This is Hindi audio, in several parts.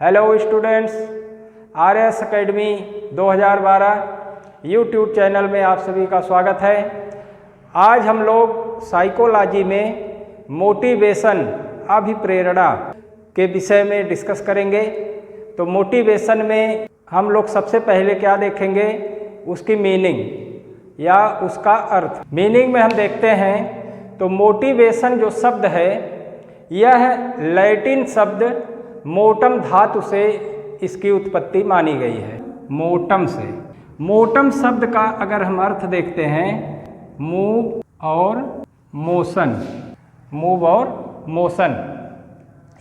Hello students, RS academy 2012 YouTube channel में आप सभी का स्वागत है। आज हम लोग साइकोलॉजी में मोटिवेशन अभिप्रेरणा के विषय में डिस्कस करेंगे। तो मोटिवेशन में हम लोग सबसे पहले क्या देखेंगे, उसकी मीनिंग या उसका अर्थ। मीनिंग में हम देखते हैं तो मोटिवेशन जो शब्द है यह लैटिन शब्द मोटम धातु से इसकी उत्पत्ति मानी गई है। मोटम से, मोटम शब्द का अगर हम अर्थ देखते हैं, मूव और मोशन, मूव और मोशन,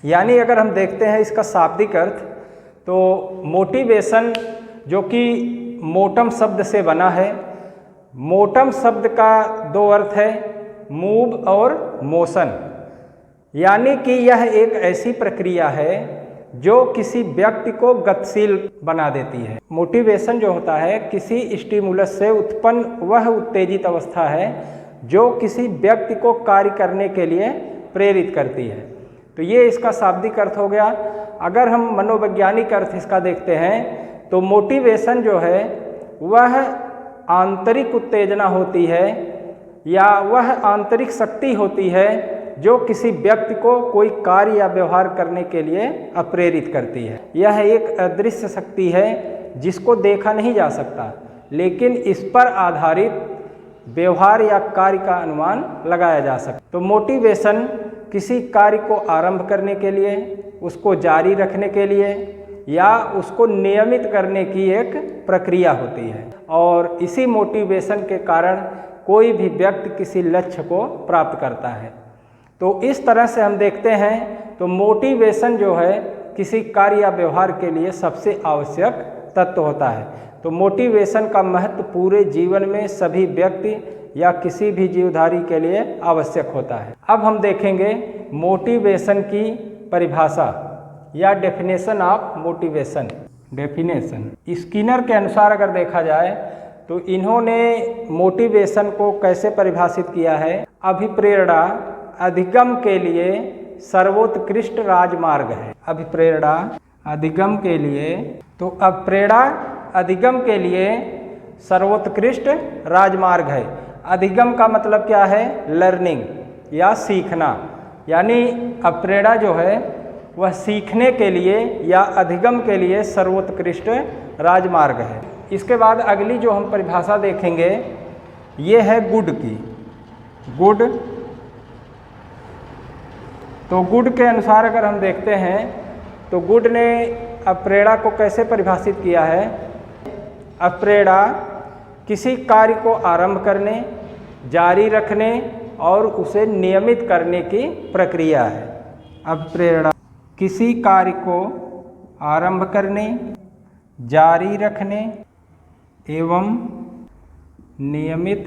यानी अगर हम देखते हैं इसका शाब्दिक अर्थ तो मोटिवेशन जो कि मोटम शब्द से बना है। मोटम शब्द का दो अर्थ है, मूव और मोशन, यानी कि यह एक ऐसी प्रक्रिया है जो किसी व्यक्ति को गतिशील बना देती है। मोटिवेशन जो होता है किसी स्टिमुलस से उत्पन्न वह उत्तेजित अवस्था है जो किसी व्यक्ति को कार्य करने के लिए प्रेरित करती है। तो ये इसका शाब्दिक अर्थ हो गया। अगर हम मनोवैज्ञानिक अर्थ इसका देखते हैं तो मोटिवेशन जो है वह आंतरिक उत्तेजना होती है या वह आंतरिक शक्ति होती है जो किसी व्यक्ति को कोई कार्य या व्यवहार करने के लिए प्रेरित करती है। यह एक अदृश्य शक्ति है जिसको देखा नहीं जा सकता, लेकिन इस पर आधारित व्यवहार या कार्य का अनुमान लगाया जा सकता। तो मोटिवेशन किसी कार्य को आरंभ करने के लिए, उसको जारी रखने के लिए या उसको नियमित करने की एक प्रक्रिया होती है, और इसी मोटिवेशन के कारण कोई भी व्यक्ति किसी लक्ष्य को प्राप्त करता है। तो इस तरह से हम देखते हैं तो मोटिवेशन जो है किसी कार्य या व्यवहार के लिए सबसे आवश्यक तत्व होता है। तो मोटिवेशन का महत्व पूरे जीवन में सभी व्यक्ति या किसी भी जीवधारी के लिए आवश्यक होता है। अब हम देखेंगे मोटिवेशन की परिभाषा या definition of motivation. Definition Skinner के अनुसार अगर देखा जाए तो इन्होंने मोटिवेशन को कैसे परिभाषित किया है, अभिप्रेरणा अधिगम के लिए सर्वोत्कृष्ट राजमार्ग है। अभिप्रेरणा अधिगम के लिए, तो अभिप्रेरणा अधिगम के लिए सर्वोत्कृष्ट राजमार्ग है। अधिगम का मतलब क्या है, लर्निंग या सीखना, यानी अभिप्रेरणा जो है वह सीखने के लिए या अधिगम के लिए सर्वोत्कृष्ट राजमार्ग है। इसके बाद अगली जो हम परिभाषा देखेंगे ये है गुड की। गुड, तो गुड के अनुसार अगर हम देखते हैं तो गुड ने अभिप्रेरणा को कैसे परिभाषित किया है, अभिप्रेरणा किसी कार्य को आरंभ करने, जारी रखने और उसे नियमित करने की प्रक्रिया है। अभिप्रेरणा किसी कार्य को आरंभ करने, जारी रखने एवं नियमित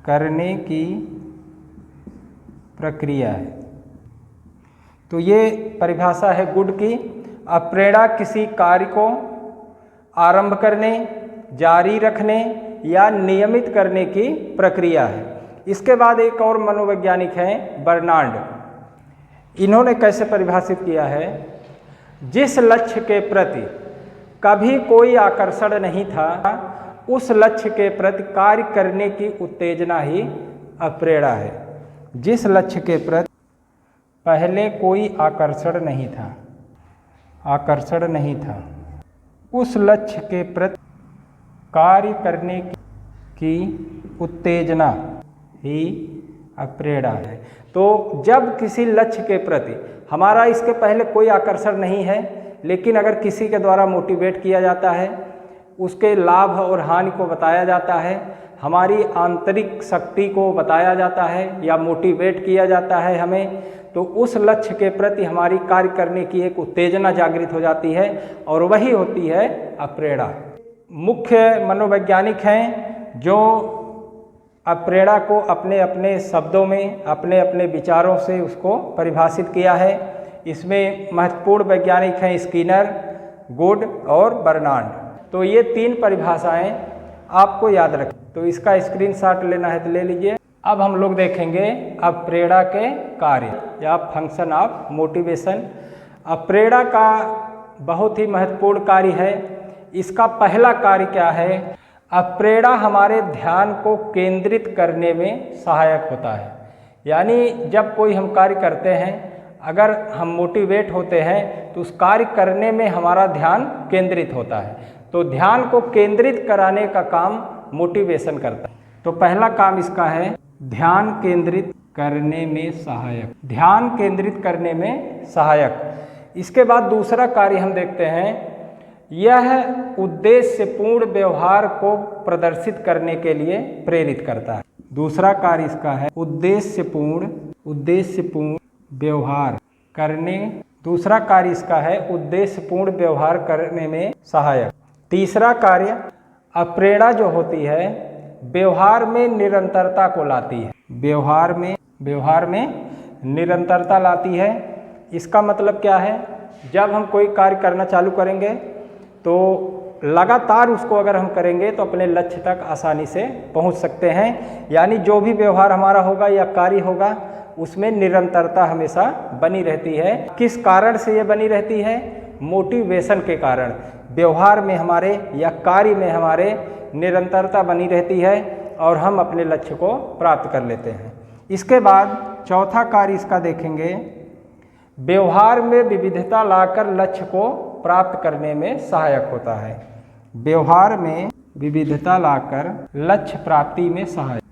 करने की प्रक्रिया है। तो ये परिभाषा है गुड की। अभिप्रेरणा किसी कार्य को आरंभ करने, जारी रखने या नियमित करने की प्रक्रिया है। इसके बाद एक और मनोवैज्ञानिक हैं बर्नार्ड। इन्होंने कैसे परिभाषित किया है, जिस लक्ष्य के प्रति कभी कोई आकर्षण नहीं था उस लक्ष्य के प्रति कार्य करने की उत्तेजना ही अभिप्रेरणा है। जिस लक्ष्य के प्रति पहले कोई आकर्षण नहीं था, उस लक्ष्य के प्रति कार्य करने की उत्तेजना ही अभिप्रेरणा है। तो जब किसी लक्ष्य के प्रति हमारा इसके पहले कोई आकर्षण नहीं है, लेकिन अगर किसी के द्वारा मोटिवेट किया जाता है, उसके लाभ और हानि को बताया जाता है, हमारी आंतरिक शक्ति को बताया जाता है या मोटिवेट किया जाता है हमें, तो उस लक्ष्य के प्रति हमारी कार्य करने की एक उत्तेजना जागृत हो जाती है, और वही होती है अभिप्रेरणा। मुख्य मनोवैज्ञानिक हैं जो अभिप्रेरणा को अपने अपने शब्दों में, अपने अपने विचारों से उसको परिभाषित किया है। इसमें महत्वपूर्ण वैज्ञानिक हैं स्किनर, गुड और बर्नार्ड। तो ये तीन परिभाषाएं आपको याद रखें। तो इसका स्क्रीनशॉट लेना है तो ले लीजिए। अब हम लोग देखेंगे अभिप्रेरणा के कार्य या फंक्शन ऑफ मोटिवेशन। अप्रेड़ा का बहुत ही महत्वपूर्ण कार्य है। इसका पहला कार्य क्या है? अप्रेड़ा हमारे ध्यान को केंद्रित करने में सहायक होता है। यानी जब कोई हम कार्य करते हैं, अगर हम मोटिवेट होते हैं तो उस कार्य करने में हमारा ध्यान केंद्रित होता है। तो ध्यान को केंद्रित कराने का काम मोटिवेशन करता है। तो पहला काम इसका है ध्यान केंद्रित करने में सहायक, ध्यान केंद्रित करने में सहायक। इसके बाद दूसरा कार्य हम देखते हैं, यह उद्देश्यपूर्ण व्यवहार को प्रदर्शित करने के लिए प्रेरित करता है। दूसरा कार्य इसका है उद्देश्यपूर्ण व्यवहार करने, दूसरा कार्य इसका है उद्देश्यपूर्ण व्यवहार करने में सहायक। तीसरा कार्य, अप्रेड़ा जो होती है व्यवहार में निरंतरता को लाती है, व्यवहार में निरंतरता लाती है। इसका मतलब क्या है? जब हम कोई कार्य करना चालू करेंगे तो लगातार उसको अगर हम करेंगे तो अपने लक्ष्य तक आसानी से पहुंच सकते हैं। यानी जो भी व्यवहार हमारा होगा या कार्य होगा उसमें निरंतरता हमेशा बनी रहती है। किस कारण से ये बनी रहती है? मोटिवेशन के कारण व्यवहार में हमारे या कार्य में हमारे निरंतरता बनी रहती है और हम अपने लक्ष्य को प्राप्त कर लेते हैं। इसके बाद चौथा कार्य इसका देखेंगे, व्यवहार में विविधता लाकर लक्ष्य को प्राप्त करने में सहायक होता है। व्यवहार में विविधता लाकर लक्ष्य प्राप्ति में सहायक,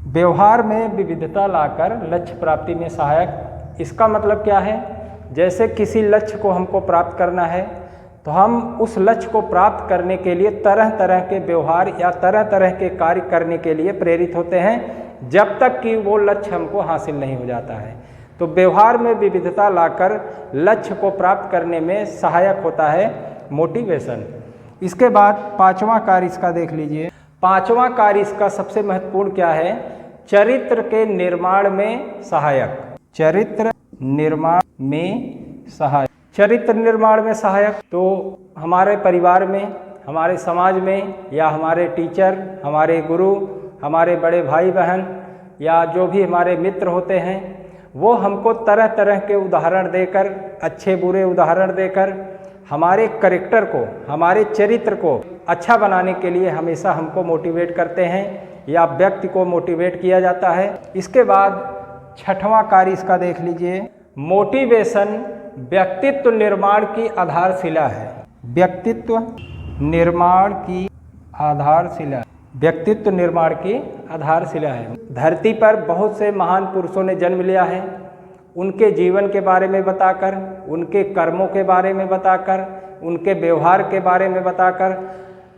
व्यवहार में विविधता लाकर लक्ष्य प्राप्ति में सहायक। इसका मतलब क्या है? जैसे किसी लक्ष्य को हमको प्राप्त करना है तो हम उस लक्ष्य को प्राप्त करने के लिए तरह तरह के व्यवहार या तरह तरह के कार्य करने के लिए प्रेरित होते हैं जब तक कि वो लक्ष्य हमको हासिल नहीं हो जाता है। तो व्यवहार में विविधता लाकर लक्ष्य को प्राप्त करने में सहायक होता है मोटिवेशन। इसके बाद पांचवा कार्य इसका देख लीजिए। पांचवा कार्य इसका सबसे महत्वपूर्ण क्या है? चरित्र के निर्माण में सहायक, चरित्र निर्माण में सहायक। तो हमारे परिवार में, हमारे समाज में या हमारे टीचर, हमारे गुरु, हमारे बड़े भाई बहन या जो भी हमारे मित्र होते हैं वो हमको तरह तरह के उदाहरण देकर, अच्छे बुरे उदाहरण देकर हमारे कैरेक्टर को, हमारे चरित्र को अच्छा बनाने के लिए हमेशा हमको मोटिवेट करते हैं या व्यक्ति को मोटिवेट किया जाता है। इसके बाद छठवां कार्य इसका देख लीजिए। मोटिवेशन व्यक्तित्व निर्माण की आधारशिला है, व्यक्तित्व निर्माण की आधारशिला है। धरती पर बहुत से महान पुरुषों ने जन्म लिया है। उनके जीवन के बारे में बताकर, उनके कर्मों के बारे में बताकर, उनके व्यवहार के बारे में बताकर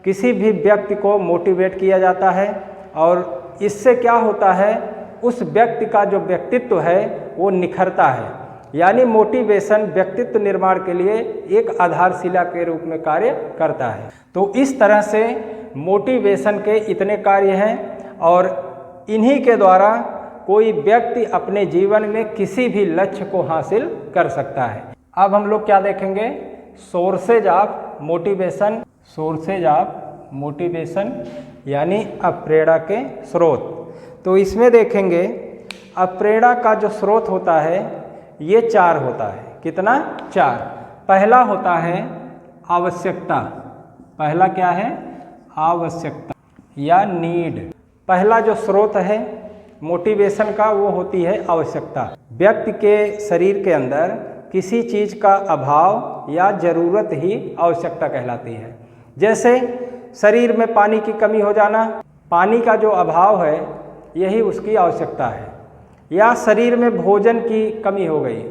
किसी भी व्यक्ति को मोटिवेट किया जाता है और इससे क्या होता है? उस व्यक्ति का जो व्यक्तित्व है वो निखरता है। यानी मोटिवेशन व्यक्तित्व निर्माण के लिए एक आधारशिला के रूप में कार्य करता है। तो इस तरह से मोटिवेशन के इतने कार्य हैं और इन्हीं के द्वारा कोई व्यक्ति अपने जीवन में किसी भी लक्ष्य को हासिल कर सकता है। अब हम लोग क्या देखेंगे? सोर्सेज ऑफ मोटिवेशन यानी अप्रेड़ा के स्रोत। तो इसमें देखेंगे अप्रेड़ा का जो स्रोत होता है ये 4 होता है। कितना? 4। पहला होता है आवश्यकता। पहला क्या है? आवश्यकता या नीड। पहला जो स्रोत है मोटिवेशन का वो होती है आवश्यकता। व्यक्ति के शरीर के अंदर किसी चीज़ का अभाव या ज़रूरत ही आवश्यकता कहलाती है। जैसे शरीर में पानी की कमी हो जाना, पानी का जो अभाव है यही उसकी आवश्यकता है। या शरीर में भोजन की कमी हो गई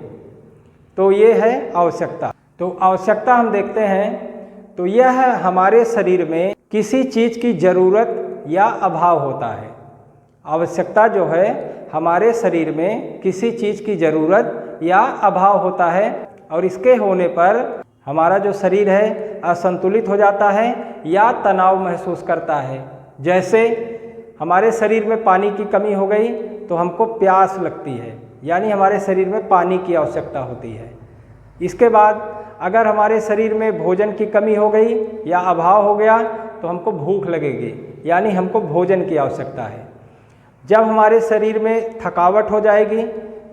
तो ये है आवश्यकता। तो आवश्यकता हम देखते हैं तो यह हमारे शरीर में किसी चीज़ की ज़रूरत या अभाव होता है। आवश्यकता जो है हमारे शरीर में किसी चीज़ की ज़रूरत या अभाव होता है और इसके होने पर हमारा जो शरीर है असंतुलित हो जाता है या तनाव महसूस करता है। जैसे हमारे शरीर में पानी की कमी हो गई तो हमको प्यास लगती है, यानी हमारे शरीर में पानी की आवश्यकता होती है। इसके बाद अगर हमारे शरीर में भोजन की कमी हो गई या अभाव हो गया तो हमको भूख लगेगी, यानी हमको भोजन की आवश्यकता है। जब हमारे शरीर में थकावट हो जाएगी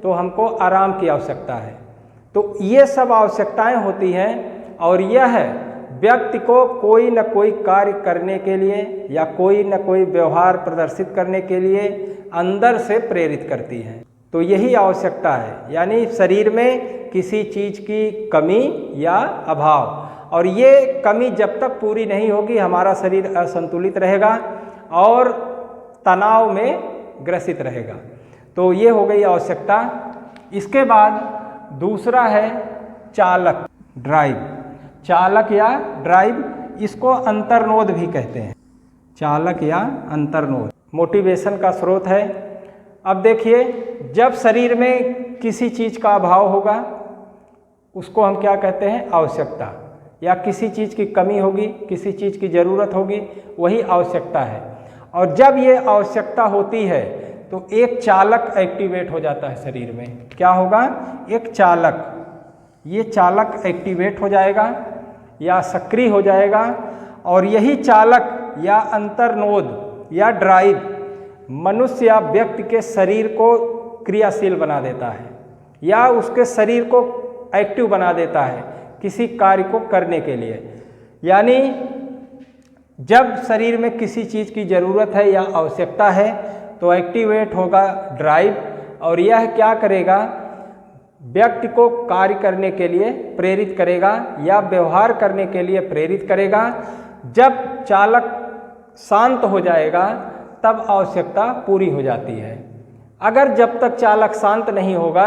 तो हमको आराम की आवश्यकता है। तो ये सब आवश्यकताएं होती हैं और यह व्यक्ति को कोई न कोई कार्य करने के लिए या कोई न कोई व्यवहार प्रदर्शित करने के लिए अंदर से प्रेरित करती हैं। तो यही आवश्यकता है, यानी शरीर में किसी चीज़ की कमी या अभाव, और ये कमी जब तक पूरी नहीं होगी हमारा शरीर असंतुलित रहेगा और तनाव में ग्रसित रहेगा। तो ये हो गई आवश्यकता। इसके बाद दूसरा है चालक, ड्राइव। चालक या ड्राइव, इसको अंतर्नोद भी कहते हैं। चालक या अंतर्नोद मोटिवेशन का स्रोत है। अब देखिए, जब शरीर में किसी चीज़ का अभाव होगा उसको हम क्या कहते हैं? आवश्यकता। या किसी चीज़ की कमी होगी, किसी चीज़ की ज़रूरत होगी, वही आवश्यकता है। और जब ये आवश्यकता होती है तो एक चालक एक्टिवेट हो जाता है शरीर में। क्या होगा? एक चालक, ये चालक एक्टिवेट हो जाएगा या सक्रिय हो जाएगा, और यही चालक या अंतर्नोद या ड्राइव मनुष्य या व्यक्ति के शरीर को क्रियाशील बना देता है या उसके शरीर को एक्टिव बना देता है किसी कार्य को करने के लिए। यानी जब शरीर में किसी चीज़ की ज़रूरत है या आवश्यकता है तो एक्टिवेट होगा ड्राइव, और यह क्या करेगा? व्यक्ति को कार्य करने के लिए प्रेरित करेगा या व्यवहार करने के लिए प्रेरित करेगा। जब चालक शांत हो जाएगा तब आवश्यकता पूरी हो जाती है। अगर जब तक चालक शांत नहीं होगा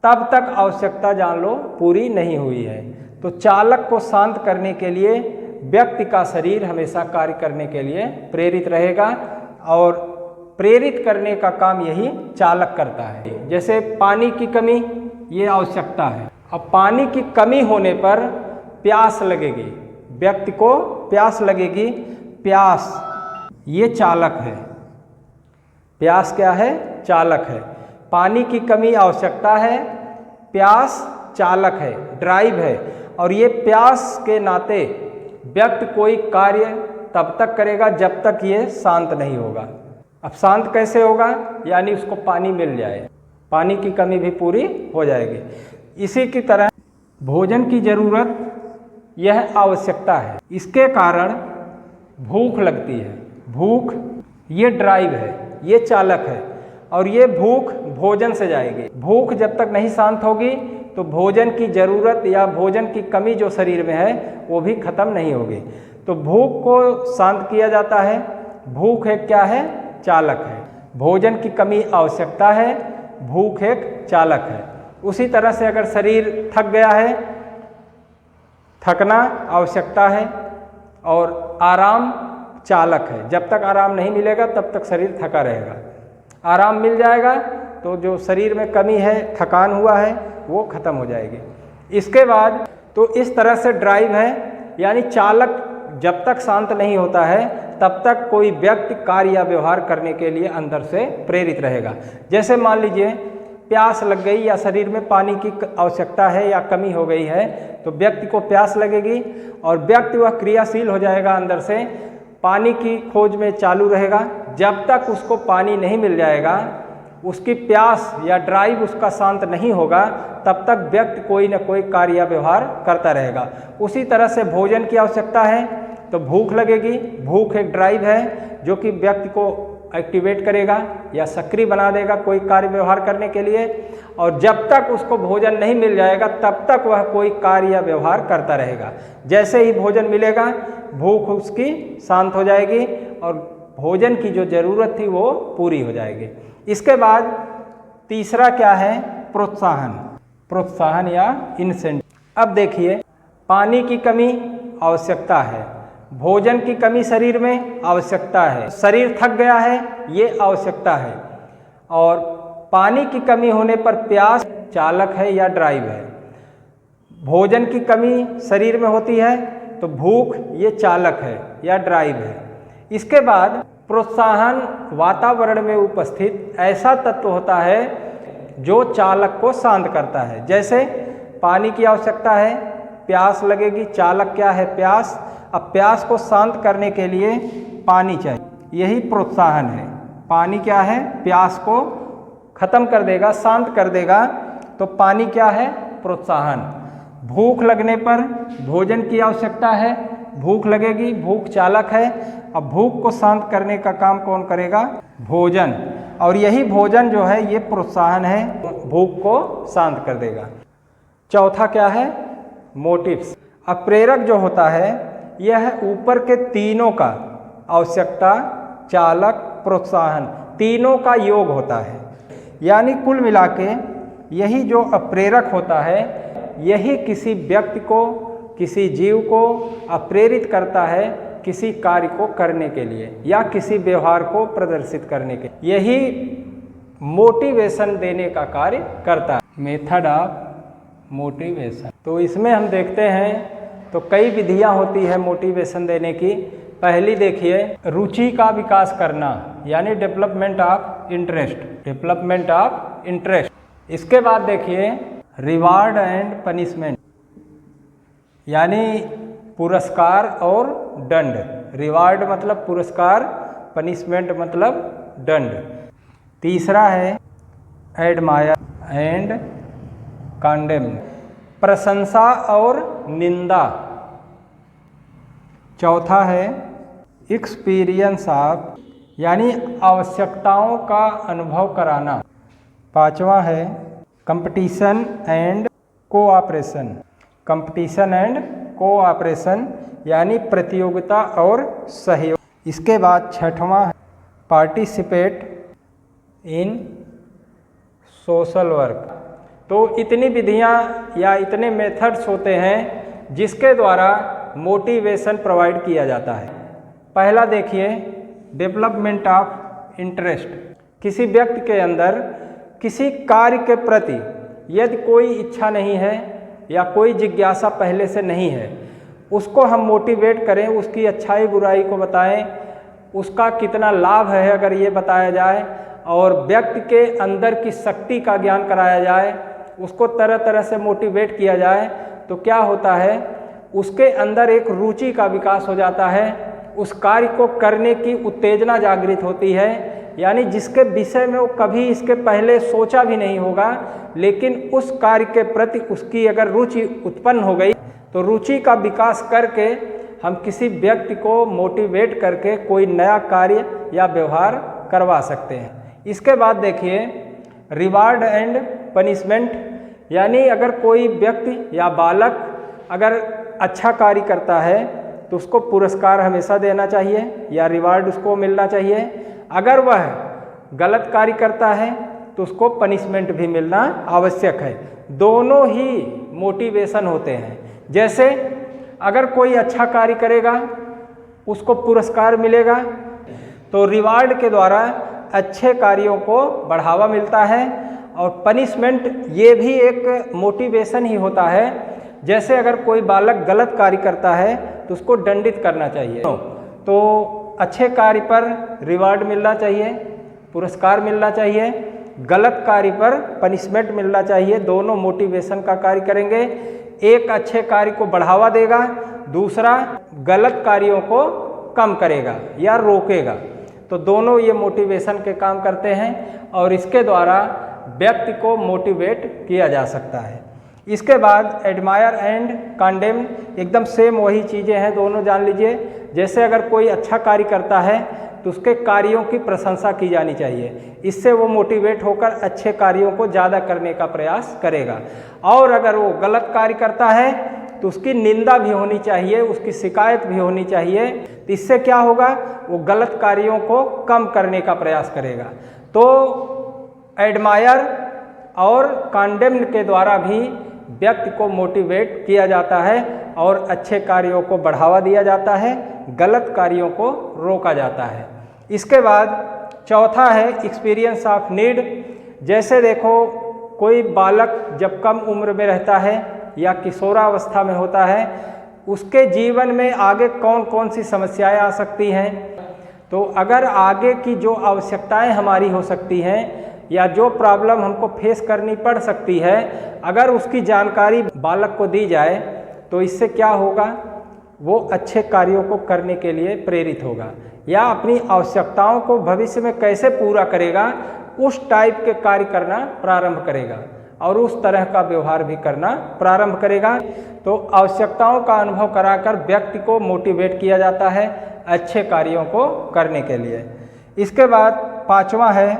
तब तक आवश्यकता जान लो पूरी नहीं हुई है। तो चालक को शांत करने के लिए व्यक्ति का शरीर हमेशा कार्य करने के लिए प्रेरित रहेगा, और प्रेरित करने का काम यही चालक करता है। जैसे पानी की कमी, ये आवश्यकता है। अब पानी की कमी होने पर प्यास लगेगी, व्यक्ति को प्यास लगेगी। प्यास ये चालक है। प्यास क्या है? चालक है। पानी की कमी आवश्यकता है, प्यास चालक है, ड्राइव है। और ये प्यास के नाते व्यक्ति कोई कार्य तब तक करेगा जब तक ये शांत नहीं होगा। अब शांत कैसे होगा? यानी उसको पानी मिल जाए, पानी की कमी भी पूरी हो जाएगी। इसी की तरह भोजन की ज़रूरत यह आवश्यकता है, इसके कारण भूख लगती है। भूख ये ड्राइव है, ये चालक है, और ये भूख भोजन से जाएगी। भूख जब तक नहीं शांत होगी तो भोजन की ज़रूरत या भोजन की कमी जो शरीर में है वो भी खत्म नहीं होगी। तो भूख को शांत किया जाता है। भूख एक क्या है? चालक है। भोजन की कमी आवश्यकता है, भूख एक चालक है। उसी तरह से अगर शरीर थक गया है, थकना आवश्यकता है और आराम चालक है। जब तक आराम नहीं मिलेगा तब तक शरीर थका रहेगा। आराम मिल जाएगा तो जो शरीर में कमी है, थकान हुआ है, वो खत्म हो जाएगी। इसके बाद तो इस तरह से ड्राइव है, यानी चालक जब तक शांत नहीं होता है तब तक कोई व्यक्ति कार्य या व्यवहार करने के लिए अंदर से प्रेरित रहेगा। जैसे मान लीजिए प्यास लग गई या शरीर में पानी की आवश्यकता है या कमी हो गई है, तो व्यक्ति को प्यास लगेगी और व्यक्ति वह क्रियाशील हो जाएगा, अंदर से पानी की खोज में चालू रहेगा। जब तक उसको पानी नहीं मिल जाएगा, उसकी प्यास या ड्राइव उसका शांत नहीं होगा, तब तक व्यक्ति कोई न कोई कार्य या व्यवहार करता रहेगा। उसी तरह से भोजन की आवश्यकता है तो भूख लगेगी। भूख एक ड्राइव है जो कि व्यक्ति को एक्टिवेट करेगा या सक्रिय बना देगा कोई कार्य व्यवहार करने के लिए, और जब तक उसको भोजन नहीं मिल जाएगा तब तक वह कोई कार्य या व्यवहार करता रहेगा। जैसे ही भोजन मिलेगा भूख उसकी शांत हो जाएगी और भोजन की जो ज़रूरत थी वो पूरी हो जाएगी। इसके बाद तीसरा क्या है? प्रोत्साहन। प्रोत्साहन या इंसेंटिव। अब देखिए, पानी की कमी आवश्यकता है, भोजन की कमी शरीर में आवश्यकता है, शरीर थक गया है ये आवश्यकता है, और पानी की कमी होने पर प्यास चालक है या ड्राइव है। भोजन की कमी शरीर में होती है तो भूख ये चालक है या ड्राइव है। इसके बाद प्रोत्साहन वातावरण में उपस्थित ऐसा तत्व होता है जो चालक को शांत करता है। जैसे पानी की आवश्यकता है, प्यास लगेगी, चालक क्या है? प्यास। अब प्यास को शांत करने के लिए पानी चाहिए, यही प्रोत्साहन है। पानी क्या है? प्यास को खत्म कर देगा, शांत कर देगा। तो पानी क्या है? प्रोत्साहन। भूख लगने पर भोजन की आवश्यकता है, भूख लगेगी, भूख चालक है। अब भूख को शांत करने का काम कौन करेगा? भोजन। और यही भोजन जो है ये प्रोत्साहन है, भूख को शांत कर देगा। चौथा क्या है? मोटिव्स। अब प्रेरक जो होता है यह ऊपर के तीनों का, आवश्यकता, चालक, प्रोत्साहन, तीनों का योग होता है। यानी कुल मिला के यही जो अप्रेरक होता है यही किसी व्यक्ति को, किसी जीव को अप्रेरित करता है किसी कार्य को करने के लिए या किसी व्यवहार को प्रदर्शित करने के, यही मोटिवेशन देने का कार्य करता है। Method of motivation. तो इसमें हम देखते हैं तो कई विधियां होती है मोटिवेशन देने की। पहली देखिए, रुचि का विकास करना, यानी development of interest, development of interest. इसके बाद देखिए रिवार्ड एंड पनिशमेंट, यानी पुरस्कार और दंड। रिवार्ड मतलब पुरस्कार, पनिशमेंट मतलब दंड। तीसरा है एडमायर एंड कंडेम, प्रशंसा और निंदा। चौथा है एक्सपीरियंस ऑफ, यानी आवश्यकताओं का अनुभव कराना। पांचवा है competition and cooperation, competition and cooperation, यानी प्रतियोगिता और सहयोग। इसके बाद छठवां है पार्टिसिपेट इन सोशल वर्क। तो इतनी विधियां या इतने मेथड्स होते हैं जिसके द्वारा मोटिवेशन प्रोवाइड किया जाता है। पहला देखिए डेवलपमेंट ऑफ इंटरेस्ट। किसी व्यक्ति के अंदर किसी कार्य के प्रति यदि कोई इच्छा नहीं है या कोई जिज्ञासा पहले से नहीं है, उसको हम मोटिवेट करें, उसकी अच्छाई बुराई को बताएं, उसका कितना लाभ है अगर ये बताया जाए, और व्यक्ति के अंदर की शक्ति का ज्ञान कराया जाए, उसको तरह तरह से मोटिवेट किया जाए, तो क्या होता है उसके अंदर एक रुचि का विकास हो जाता है, उस कार्य को करने की उत्तेजना जागृत होती है। यानी जिसके विषय में वो कभी इसके पहले सोचा भी नहीं होगा, लेकिन उस कार्य के प्रति उसकी अगर रुचि उत्पन्न हो गई तो रुचि का विकास करके हम किसी व्यक्ति को मोटिवेट करके कोई नया कार्य या व्यवहार करवा सकते हैं। इसके बाद देखिए रिवार्ड एंड पनिशमेंट, यानी अगर कोई व्यक्ति या बालक अगर अच्छा कार्य करता है तो उसको पुरस्कार हमेशा देना चाहिए या रिवार्ड उसको मिलना चाहिए। अगर वह गलत कार्य करता है तो उसको पनिशमेंट भी मिलना आवश्यक है। दोनों ही मोटिवेशन होते हैं। जैसे अगर कोई अच्छा कार्य करेगा उसको पुरस्कार मिलेगा, तो रिवार्ड के द्वारा अच्छे कार्यों को बढ़ावा मिलता है, और पनिशमेंट ये भी एक मोटिवेशन ही होता है। जैसे अगर कोई बालक गलत कार्य करता है तो उसको दंडित करना चाहिए, तो अच्छे कार्य पर रिवार्ड मिलना चाहिए, पुरस्कार मिलना चाहिए, गलत कार्य पर पनिशमेंट मिलना चाहिए। दोनों मोटिवेशन का कार्य करेंगे। एक अच्छे कार्य को बढ़ावा देगा, दूसरा गलत कार्यों को कम करेगा या रोकेगा। तो दोनों ये मोटिवेशन के काम करते हैं और इसके द्वारा व्यक्ति को मोटिवेट किया जा सकता है। इसके बाद एडमायर एंड कंडेम, एकदम सेम वही चीज़ें हैं, दोनों जान लीजिए। जैसे अगर कोई अच्छा कार्य करता है तो उसके कार्यों की प्रशंसा की जानी चाहिए, इससे वो मोटिवेट होकर अच्छे कार्यों को ज़्यादा करने का प्रयास करेगा। और अगर वो गलत कार्य करता है तो उसकी निंदा भी होनी चाहिए, उसकी शिकायत भी होनी चाहिए। तो इससे क्या होगा, वो गलत कार्यों को कम करने का प्रयास करेगा। तो एडमायर और कंडेम के द्वारा भी व्यक्ति को मोटिवेट किया जाता है और अच्छे कार्यों को बढ़ावा दिया जाता है, गलत कार्यों को रोका जाता है। इसके बाद चौथा है एक्सपीरियंस ऑफ नीड। जैसे देखो कोई बालक जब कम उम्र में रहता है या किशोरावस्था में होता है, उसके जीवन में आगे कौन कौन सी समस्याएं आ सकती हैं। तो अगर आगे की जो आवश्यकताएं हमारी हो सकती हैं या जो प्रॉब्लम हमको फेस करनी पड़ सकती है, अगर उसकी जानकारी बालक को दी जाए तो इससे क्या होगा, वो अच्छे कार्यों को करने के लिए प्रेरित होगा या अपनी आवश्यकताओं को भविष्य में कैसे पूरा करेगा, उस टाइप के कार्य करना प्रारंभ करेगा और उस तरह का व्यवहार भी करना प्रारंभ करेगा। तो आवश्यकताओं का अनुभव कराकर व्यक्ति को मोटिवेट किया जाता है अच्छे कार्यों को करने के लिए। इसके बाद पांचवा है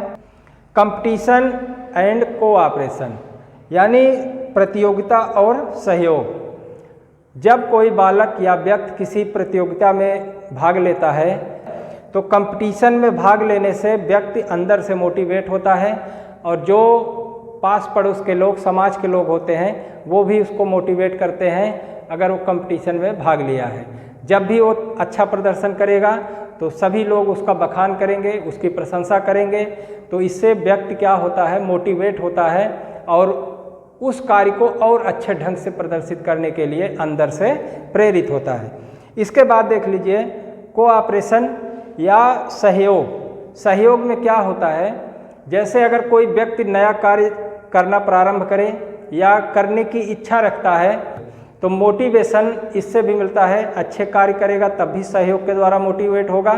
कंपटीशन एंड कोऑपरेशन, यानी प्रतियोगिता और सहयोग। जब कोई बालक या व्यक्ति किसी प्रतियोगिता में भाग लेता है तो कंपटीशन में भाग लेने से व्यक्ति अंदर से मोटिवेट होता है और जो पास पड़ोस के लोग, समाज के लोग होते हैं, वो भी उसको मोटिवेट करते हैं अगर वो कंपटीशन में भाग लिया है। जब भी वो अच्छा प्रदर्शन करेगा तो सभी लोग उसका बखान करेंगे, उसकी प्रशंसा करेंगे। तो इससे व्यक्ति क्या होता है, मोटिवेट होता है और उस कार्य को और अच्छे ढंग से प्रदर्शित करने के लिए अंदर से प्रेरित होता है। इसके बाद देख लीजिए कोऑपरेशन या सहयोग। सहयोग में क्या होता है, जैसे अगर कोई व्यक्ति नया कार्य करना प्रारंभ करे या करने की इच्छा रखता है तो मोटिवेशन इससे भी मिलता है। अच्छे कार्य करेगा तब भी सहयोग के द्वारा मोटिवेट होगा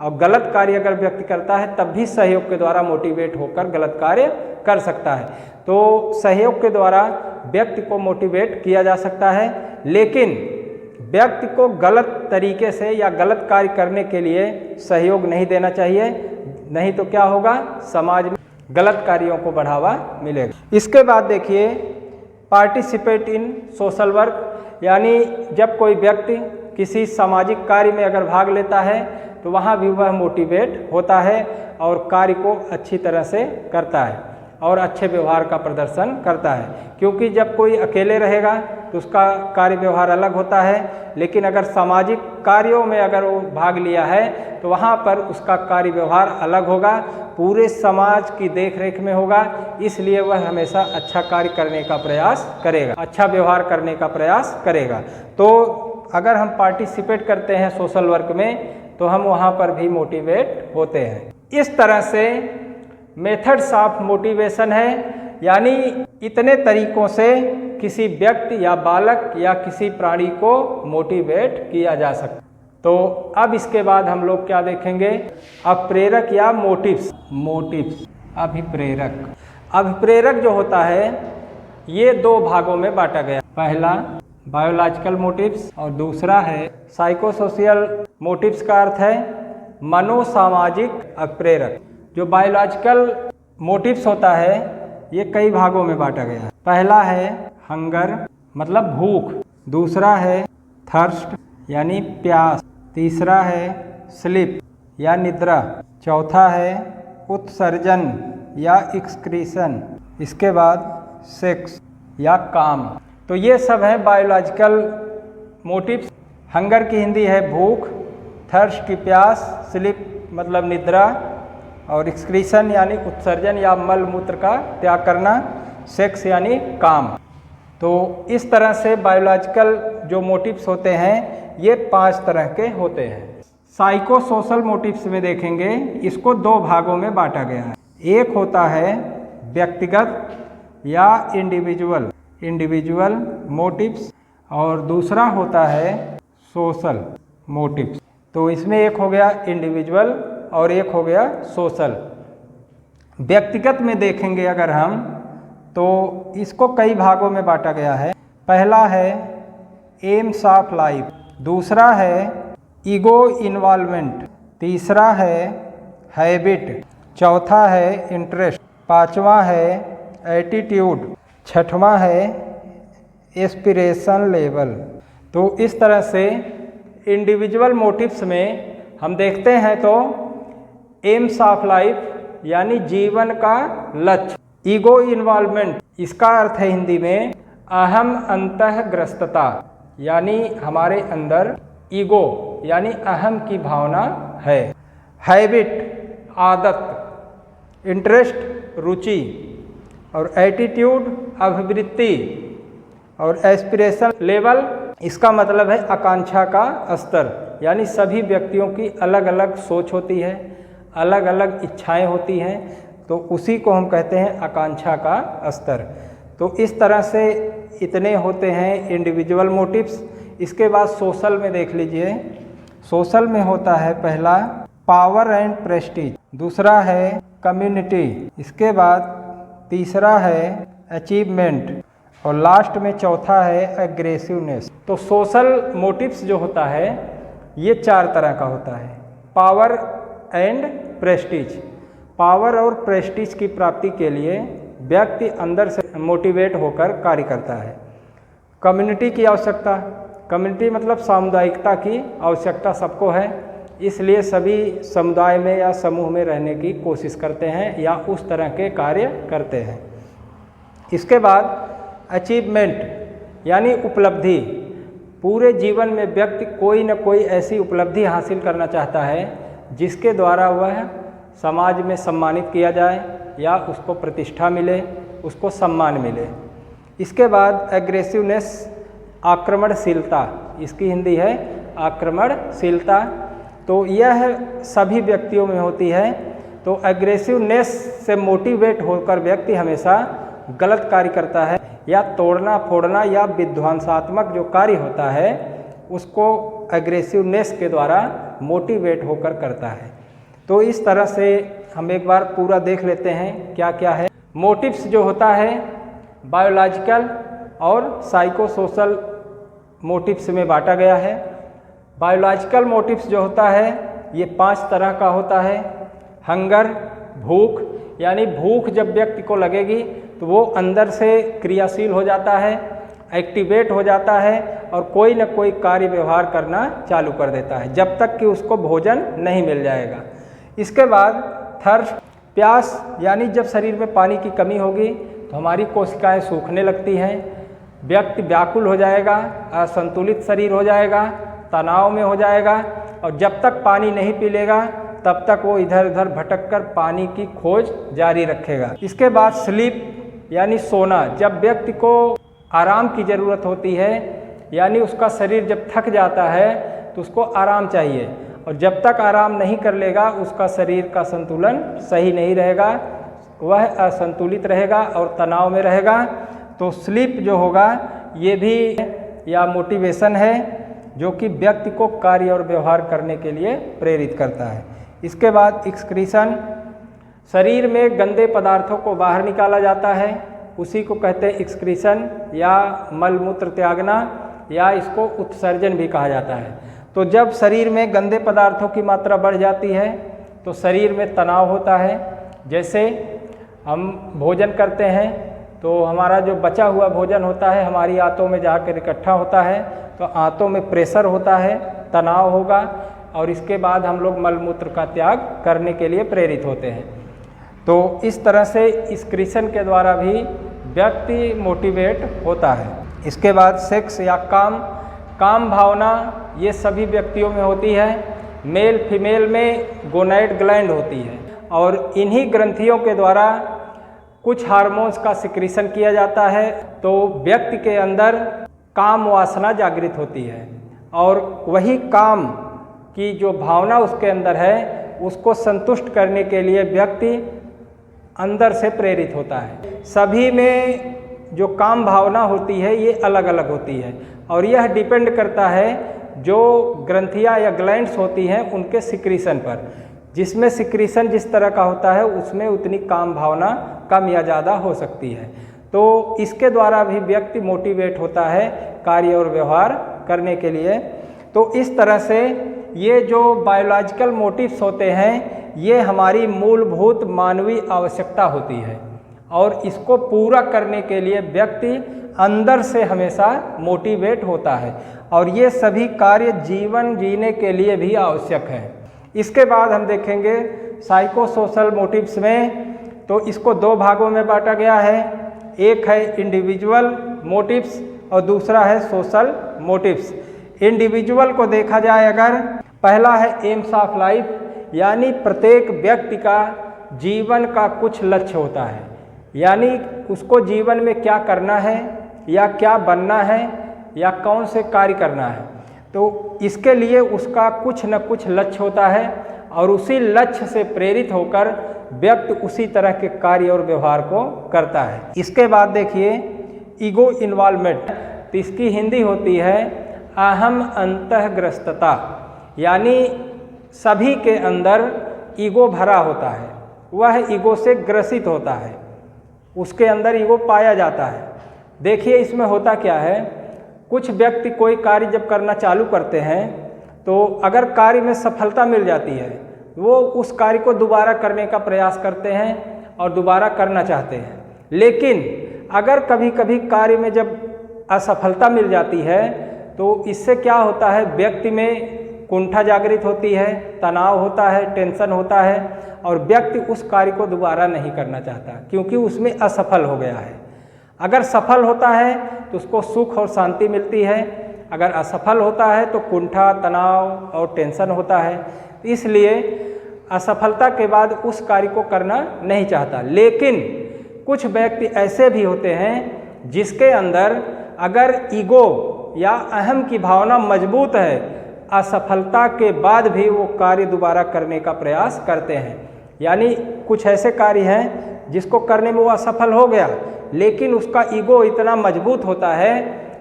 और गलत कार्य अगर व्यक्ति करता है तब भी सहयोग के द्वारा मोटिवेट होकर गलत कार्य कर सकता है। तो सहयोग के द्वारा व्यक्ति को मोटिवेट किया जा सकता है, लेकिन व्यक्ति को गलत तरीके से या गलत कार्य करने के लिए सहयोग नहीं देना चाहिए, नहीं तो क्या होगा, समाज में गलत कार्यों को बढ़ावा मिलेगा। इसके बाद देखिए पार्टिसिपेट इन सोशल वर्क, यानी जब कोई व्यक्ति किसी सामाजिक कार्य में अगर भाग लेता है तो वहाँ भी वह मोटिवेट होता है और कार्य को अच्छी तरह से करता है और अच्छे व्यवहार का प्रदर्शन करता है। क्योंकि जब कोई अकेले रहेगा तो उसका कार्य व्यवहार अलग होता है, लेकिन अगर सामाजिक कार्यों में अगर वो भाग लिया है तो वहाँ पर उसका कार्य व्यवहार अलग होगा, पूरे समाज की देखरेख में होगा। इसलिए वह हमेशा अच्छा कार्य करने का प्रयास करेगा, अच्छा व्यवहार करने का प्रयास करेगा। तो अगर हम पार्टिसिपेट करते हैं सोशल वर्क में तो हम वहाँ पर भी मोटिवेट होते हैं। इस तरह से मेथड्स ऑफ मोटिवेशन है, यानी इतने तरीकों से किसी व्यक्ति या बालक या किसी प्राणी को मोटिवेट किया जा सकता है। तो अब इसके बाद हम लोग क्या देखेंगे, अभिप्रेरक या मोटिव्स। अभिप्रेरक जो होता है ये दो भागों में बांटा गया। पहला बायोलॉजिकल मोटिव्स और दूसरा है साइकोसोशियल मोटिव्स का अर्थ है मनोसामाजिक अभिप्रेरक। जो बायोलॉजिकल मोटिव्स होता है ये कई भागों में बांटा गया है। पहला है हंगर मतलब भूख, दूसरा है थर्स्ट यानी प्यास, तीसरा है स्लीप या निद्रा, चौथा है उत्सर्जन या एक्सक्रीशन, इसके बाद सेक्स या काम। तो ये सब है बायोलॉजिकल मोटिव्स। हंगर की हिंदी है भूख, थर्स्ट की प्यास, स्लीप मतलब निद्रा और एक्सक्रीशन यानी उत्सर्जन या मल मूत्र का त्याग करना, सेक्स यानी काम। तो इस तरह से बायोलॉजिकल जो मोटिव्स होते हैं ये 5 तरह के होते हैं। साइको सोशल मोटिव्स में देखेंगे इसको 2 भागों में बांटा गया है। एक होता है व्यक्तिगत या इंडिविजुअल मोटिव्स और दूसरा होता है सोशल मोटिव्स। तो इसमें एक हो गया इंडिविजुअल और एक हो गया सोशल। व्यक्तिगत में देखेंगे अगर हम तो इसको कई भागों में बांटा गया है। पहला है एम्स ऑफ लाइफ, दूसरा है ईगो इन्वॉल्वमेंट, तीसरा है हैबिट, चौथा है इंटरेस्ट, पांचवा है एटीट्यूड, छठवां है एस्पिरेशन लेवल। तो इस तरह से इंडिविजुअल मोटिव्स में हम देखते हैं तो एम्स ऑफ लाइफ यानी जीवन का लक्ष्य, ईगो इन्वॉल्वमेंट इसका अर्थ है हिंदी में अहम अंतःग्रस्तता, यानी हमारे अंदर ईगो यानी अहम की भावना है, हैबिट आदत, इंटरेस्ट रुचि और एटीट्यूड अभिवृत्ति और एस्पिरेशन लेवल इसका मतलब है आकांक्षा का स्तर, यानी सभी व्यक्तियों की अलग अलग सोच होती है, अलग अलग इच्छाएं होती हैं, तो उसी को हम कहते हैं आकांक्षा का स्तर। तो इस तरह से इतने होते हैं इंडिविजुअल मोटिव्स। इसके बाद सोशल में देख लीजिए। सोशल में होता है पहला पावर एंड प्रेस्टीज, दूसरा है कम्युनिटी, इसके बाद तीसरा है अचीवमेंट और लास्ट में चौथा है एग्रेसिवनेस। तो सोशल मोटिव्स जो होता है ये 4 तरह का होता है। पावर एंड प्रेस्टीज, पावर और प्रेस्टीज की प्राप्ति के लिए व्यक्ति अंदर से मोटिवेट होकर कार्य करता है। कम्युनिटी की आवश्यकता, कम्युनिटी मतलब सामुदायिकता की आवश्यकता सबको है, इसलिए सभी समुदाय में या समूह में रहने की कोशिश करते हैं या उस तरह के कार्य करते हैं। इसके बाद अचीवमेंट यानी उपलब्धि, पूरे जीवन में व्यक्ति कोई न कोई ऐसी उपलब्धि हासिल करना चाहता है जिसके द्वारा वह समाज में सम्मानित किया जाए या उसको प्रतिष्ठा मिले, उसको सम्मान मिले। इसके बाद एग्रेसिवनेस, आक्रमणशीलता, इसकी हिंदी है आक्रमणशीलता, तो यह सभी व्यक्तियों में होती है। तो एग्रेसिवनेस से मोटिवेट होकर व्यक्ति हमेशा गलत कार्य करता है या तोड़ना फोड़ना या विध्वंसात्मक जो कार्य होता है उसको एग्रेसिवनेस के द्वारा मोटिवेट होकर करता है। तो इस तरह से हम एक बार पूरा देख लेते हैं क्या क्या है। मोटिव्स जो होता है बायोलॉजिकल और साइकोसोशल मोटिव्स में बांटा गया है। बायोलॉजिकल मोटिव्स जो होता है ये 5 तरह का होता है। हंगर, भूख, यानी भूख जब व्यक्ति को लगेगी तो वो अंदर से क्रियाशील हो जाता है, एक्टिवेट हो जाता है और कोई न कोई कार्य व्यवहार करना चालू कर देता है जब तक कि उसको भोजन नहीं मिल जाएगा। इसके बाद थर्स्ट, प्यास, यानी जब शरीर में पानी की कमी होगी तो हमारी कोशिकाएं सूखने लगती हैं, व्यक्ति व्याकुल हो जाएगा, असंतुलित शरीर हो जाएगा, तनाव में हो जाएगा और जब तक पानी नहीं पी लेगा तब तक वो इधर उधर भटक कर पानी की खोज जारी रखेगा। इसके बाद स्लीप यानी सोना, जब व्यक्ति को आराम की ज़रूरत होती है, यानी उसका शरीर जब थक जाता है तो उसको आराम चाहिए और जब तक आराम नहीं कर लेगा उसका शरीर का संतुलन सही नहीं रहेगा, वह असंतुलित रहेगा और तनाव में रहेगा। तो स्लीप जो होगा ये भी या मोटिवेशन है जो कि व्यक्ति को कार्य और व्यवहार करने के लिए प्रेरित करता है। इसके बाद एक्सक्रीशन, शरीर में गंदे पदार्थों को बाहर निकाला जाता है, उसी को कहते हैं एक्सक्रीशन या मलमूत्र त्यागना या इसको उत्सर्जन भी कहा जाता है। तो जब शरीर में गंदे पदार्थों की मात्रा बढ़ जाती है तो शरीर में तनाव होता है। जैसे हम भोजन करते हैं तो हमारा जो बचा हुआ भोजन होता है हमारी आंतों में जाकर इकट्ठा होता है, तो आंतों में प्रेशर होता है, तनाव होगा और इसके बाद हम लोग मलमूत्र का त्याग करने के लिए प्रेरित होते हैं। तो इस तरह से एक्सक्रीशन के द्वारा भी व्यक्ति मोटिवेट होता है। इसके बाद सेक्स या काम भावना ये सभी व्यक्तियों में होती है। मेल फीमेल में गोनाइड ग्लैंड होती है और इन्हीं ग्रंथियों के द्वारा कुछ हार्मोन्स का सिक्रीशन किया जाता है, तो व्यक्ति के अंदर काम वासना जागृत होती है और वही काम की जो भावना उसके अंदर है उसको संतुष्ट करने के लिए व्यक्ति अंदर से प्रेरित होता है। सभी में जो काम भावना होती है ये अलग अलग होती है और यह डिपेंड करता है जो ग्रंथियां या ग्लैंड्स होती हैं उनके सिक्रीशन पर। जिसमें सिक्रीशन जिस तरह का होता है उसमें उतनी काम भावना कम या ज़्यादा हो सकती है। तो इसके द्वारा भी व्यक्ति मोटिवेट होता है कार्य और व्यवहार करने के लिए। तो इस तरह से ये जो बायोलॉजिकल मोटिव्स होते हैं ये हमारी मूलभूत मानवीय आवश्यकता होती है और इसको पूरा करने के लिए व्यक्ति अंदर से हमेशा मोटिवेट होता है और ये सभी कार्य जीवन जीने के लिए भी आवश्यक है। इसके बाद हम देखेंगे साइकोसोशल मोटिव्स में, तो इसको 2 भागों में बांटा गया है। एक है इंडिविजुअल मोटिव्स और दूसरा है सोशल मोटिव्स। इंडिविजुअल को देखा जाए अगर, पहला है एम्स ऑफ लाइफ, यानी प्रत्येक व्यक्ति का जीवन का कुछ लक्ष्य होता है, यानी उसको जीवन में क्या करना है या क्या बनना है या कौन से कार्य करना है। तो इसके लिए उसका कुछ न कुछ लक्ष्य होता है और उसी लक्ष्य से प्रेरित होकर व्यक्ति उसी तरह के कार्य और व्यवहार को करता है। इसके बाद देखिए ईगो इन्वॉल्वमेंट, तो इसकी हिंदी होती है अहम अंतःग्रस्तता, यानी सभी के अंदर ईगो भरा होता है, वह ईगो से ग्रसित होता है, उसके अंदर ईगो पाया जाता है। देखिए इसमें होता क्या है, कुछ व्यक्ति कोई कार्य जब करना चालू करते हैं तो अगर कार्य में सफलता मिल जाती है, वो उस कार्य को दोबारा करने का प्रयास करते हैं और दोबारा करना चाहते हैं। लेकिन अगर कभी कभी कार्य में जब असफलता मिल जाती है तो इससे क्या होता है, व्यक्ति में कुंठा जागृत होती है, तनाव होता है, टेंशन होता है और व्यक्ति उस कार्य को दोबारा नहीं करना चाहता क्योंकि उसमें असफल हो गया है। अगर सफल होता है तो उसको सुख और शांति मिलती है, अगर असफल होता है तो कुंठा, तनाव और टेंशन होता है। इसलिए असफलता के बाद उस कार्य को करना नहीं चाहता। लेकिन कुछ व्यक्ति ऐसे भी होते हैं जिसके अंदर अगर ईगो या अहम की भावना मजबूत है, असफलता के बाद भी वो कार्य दोबारा करने का प्रयास करते हैं। यानी कुछ ऐसे कार्य हैं जिसको करने में वो असफल हो गया, लेकिन उसका ईगो इतना मजबूत होता है,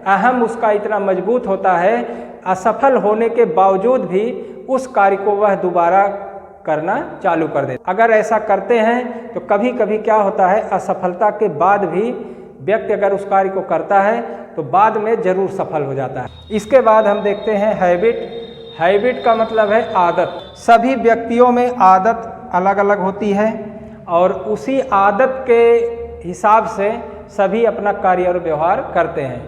अहम उसका इतना मजबूत होता है, असफल होने के बावजूद भी उस कार्य को वह दोबारा करना चालू कर देता। अगर ऐसा करते हैं तो कभी कभी क्या होता है, असफलता के बाद भी व्यक्ति अगर उस कार्य को करता है तो बाद में जरूर सफल हो जाता है। इसके बाद हम देखते हैं हैबिट। हैबिट का मतलब है आदत। सभी व्यक्तियों में आदत अलग अलग होती है और उसी आदत के हिसाब से सभी अपना कार्य और व्यवहार करते हैं।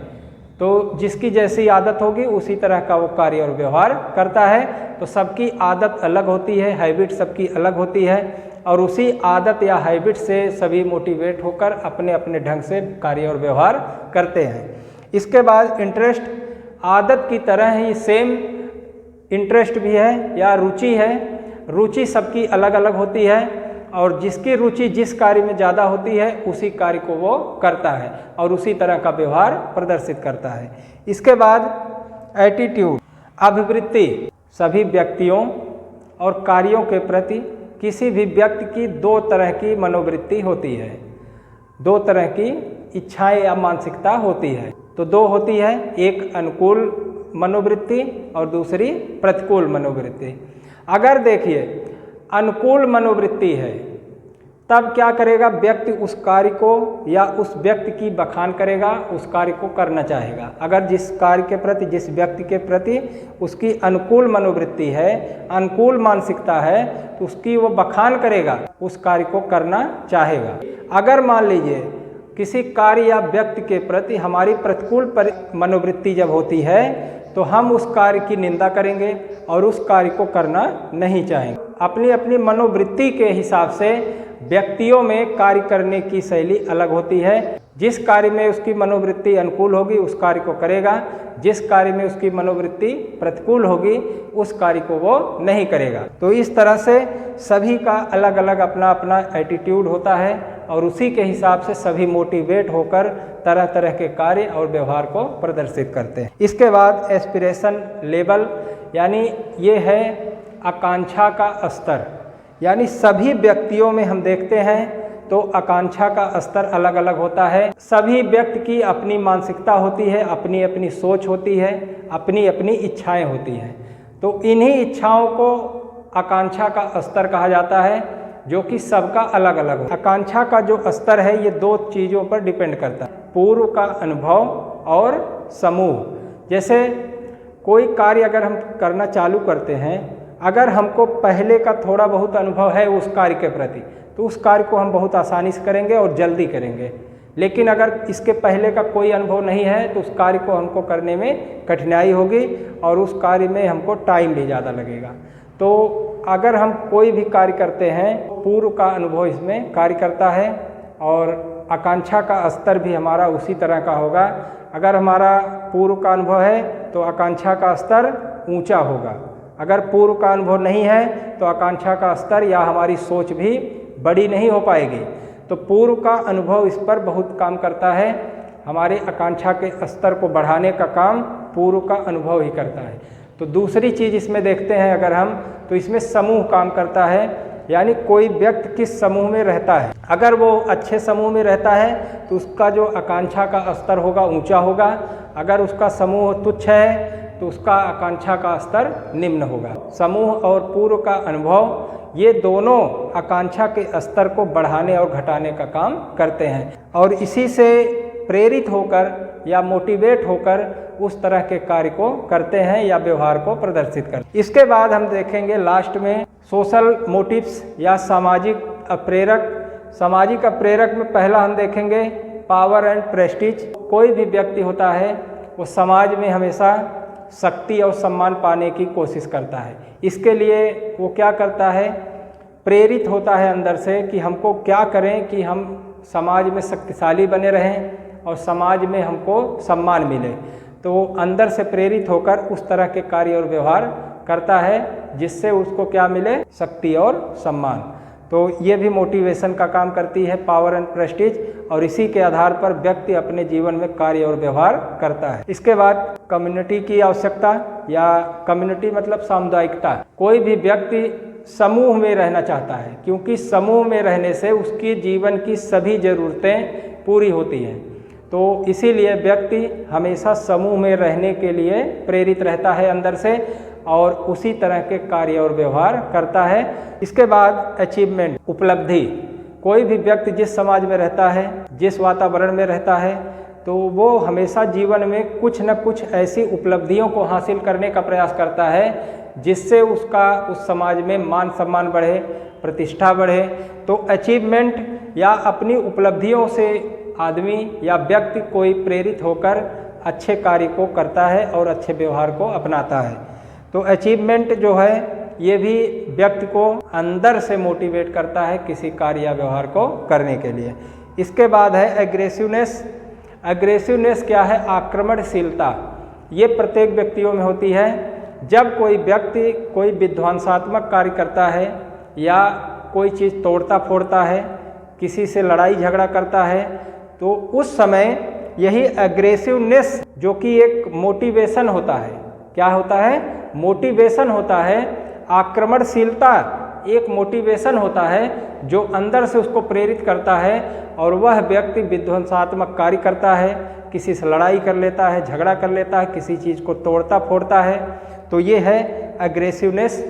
तो जिसकी जैसी आदत होगी उसी तरह का वो कार्य और व्यवहार करता है। तो सबकी आदत अलग होती है, हैबिट सबकी अलग होती है और उसी आदत या हैबिट से सभी मोटिवेट होकर अपने अपने ढंग से कार्य और व्यवहार करते हैं। इसके बाद इंटरेस्ट। आदत की तरह ही सेम इंटरेस्ट भी है या रुचि है। रुचि सबकी अलग अलग होती है और जिसकी रुचि जिस कार्य में ज़्यादा होती है उसी कार्य को वो करता है और उसी तरह का व्यवहार प्रदर्शित करता है। इसके बाद एटीट्यूड, अभिवृत्ति। सभी व्यक्तियों और कार्यों के प्रति किसी भी व्यक्ति की दो तरह की मनोवृत्ति होती है, दो तरह की इच्छाएं या मानसिकता होती है। तो दो होती है, एक अनुकूल मनोवृत्ति और दूसरी प्रतिकूल मनोवृत्ति। अगर देखिए अनुकूल मनोवृत्ति है तब क्या करेगा, व्यक्ति उस कार्य को या उस व्यक्ति की बखान करेगा, उस कार्य को करना चाहेगा। अगर जिस कार्य के प्रति, जिस व्यक्ति के प्रति उसकी अनुकूल मनोवृत्ति है, अनुकूल मानसिकता है, तो उसकी वो बखान करेगा, उस कार्य को करना चाहेगा। अगर मान लीजिए किसी कार्य या व्यक्ति के प्रति हमारी प्रतिकूल मनोवृत्ति जब होती है तो हम उस कार्य की निंदा करेंगे और उस कार्य को करना नहीं चाहेंगे। अपनी अपनी मनोवृत्ति के हिसाब से व्यक्तियों में कार्य करने की शैली अलग होती है। जिस कार्य में उसकी मनोवृत्ति अनुकूल होगी उस कार्य को करेगा, जिस कार्य में उसकी मनोवृत्ति प्रतिकूल होगी उस कार्य को वो नहीं करेगा। तो इस तरह से सभी का अलग अलग अपना अपना एटीट्यूड होता है और उसी के हिसाब से सभी मोटिवेट होकर तरह तरह के कार्य और व्यवहार को प्रदर्शित करते हैं। इसके बाद एस्पिरेशन लेवल, यानी ये है आकांक्षा का स्तर। यानी सभी व्यक्तियों में हम देखते हैं तो आकांक्षा का स्तर अलग अलग होता है। सभी व्यक्ति की अपनी मानसिकता होती है, अपनी अपनी सोच होती है, अपनी अपनी इच्छाएं होती हैं। तो इन्हीं इच्छाओं को आकांक्षा का स्तर कहा जाता है, जो कि सबका अलग अलग हो। आकांक्षा का जो स्तर है ये दो चीज़ों पर डिपेंड करता है, पूर्व का अनुभव और समूह। जैसे कोई कार्य अगर हम करना चालू करते हैं, अगर हमको पहले का थोड़ा बहुत अनुभव है उस कार्य के प्रति, तो उस कार्य को हम बहुत आसानी से करेंगे और जल्दी करेंगे। लेकिन अगर इसके पहले का कोई अनुभव नहीं है तो उस कार्य को हमको करने में कठिनाई होगी और उस कार्य में हमको टाइम भी ज़्यादा लगेगा। तो अगर हम कोई भी कार्य करते हैं, पूर्व का अनुभव इसमें कार्य करता है और आकांक्षा का स्तर भी हमारा उसी तरह का होगा। अगर हमारा पूर्व का अनुभव है तो आकांक्षा का स्तर ऊंचा होगा, अगर पूर्व का अनुभव नहीं है तो आकांक्षा का स्तर या हमारी सोच भी बड़ी नहीं हो पाएगी। तो पूर्व का अनुभव इस पर बहुत काम करता है। हमारे आकांक्षा के स्तर को बढ़ाने का काम पूर्व का अनुभव ही करता है। तो दूसरी चीज़ इसमें देखते हैं अगर हम, तो इसमें समूह काम करता है। यानी कोई व्यक्ति किस समूह में रहता है, अगर वो अच्छे समूह में रहता है तो उसका जो आकांक्षा का स्तर होगा ऊंचा होगा। अगर उसका समूह तुच्छ है तो उसका आकांक्षा का स्तर निम्न होगा। समूह और पूर्व का अनुभव ये दोनों आकांक्षा के स्तर को बढ़ाने और घटाने का काम करते हैं और इसी से प्रेरित होकर या मोटिवेट होकर उस तरह के कार्य को करते हैं या व्यवहार को प्रदर्शित करते हैं। इसके बाद हम देखेंगे लास्ट में सोशल मोटिव्स या सामाजिक अप्रेरक। सामाजिक अप्रेरक में पहला हम देखेंगे पावर एंड प्रेस्टीज। कोई भी व्यक्ति होता है वो समाज में हमेशा शक्ति और सम्मान पाने की कोशिश करता है। इसके लिए वो क्या करता है, प्रेरित होता है अंदर से कि हमको क्या करें कि हम समाज में शक्तिशाली बने रहें और समाज में हमको सम्मान मिले। तो वो अंदर से प्रेरित होकर उस तरह के कार्य और व्यवहार करता है जिससे उसको क्या मिले, शक्ति और सम्मान। तो ये भी मोटिवेशन का काम करती है पावर एंड प्रेस्टीज, और इसी के आधार पर व्यक्ति अपने जीवन में कार्य और व्यवहार करता है। इसके बाद कम्युनिटी की आवश्यकता या कम्युनिटी मतलब सामुदायिकता। कोई भी व्यक्ति समूह में रहना चाहता है क्योंकि समूह में रहने से उसकी जीवन की सभी ज़रूरतें पूरी होती हैं। तो इसीलिए व्यक्ति हमेशा समूह में रहने के लिए प्रेरित रहता है अंदर से और उसी तरह के कार्य और व्यवहार करता है। इसके बाद अचीवमेंट, उपलब्धि। कोई भी व्यक्ति जिस समाज में रहता है, जिस वातावरण में रहता है, तो वो हमेशा जीवन में कुछ न कुछ ऐसी उपलब्धियों को हासिल करने का प्रयास करता है जिससे उसका उस समाज में मान सम्मान बढ़े, प्रतिष्ठा बढ़े। तो अचीवमेंट या अपनी उपलब्धियों से आदमी या व्यक्ति कोई प्रेरित होकर अच्छे कार्य को करता है और अच्छे व्यवहार को अपनाता है। तो अचीवमेंट जो है ये भी व्यक्ति को अंदर से मोटिवेट करता है किसी कार्य या व्यवहार को करने के लिए। इसके बाद है एग्रेसिवनेस। एग्रेसिवनेस क्या है, आक्रमणशीलता। ये प्रत्येक व्यक्तियों में होती है। जब कोई व्यक्ति कोई विध्वंसात्मक कार्य करता है या कोई चीज़ तोड़ता फोड़ता है, किसी से लड़ाई झगड़ा करता है, तो उस समय यही एग्रेसिवनेस जो कि एक मोटिवेशन होता है, क्या होता है, मोटिवेशन होता है। आक्रमणशीलता एक मोटिवेशन होता है जो अंदर से उसको प्रेरित करता है और वह व्यक्ति विध्वंसात्मक कार्य करता है, किसी से लड़ाई कर लेता है, झगड़ा कर लेता है, किसी चीज़ को तोड़ता फोड़ता है। तो ये है एग्रेसिवनेस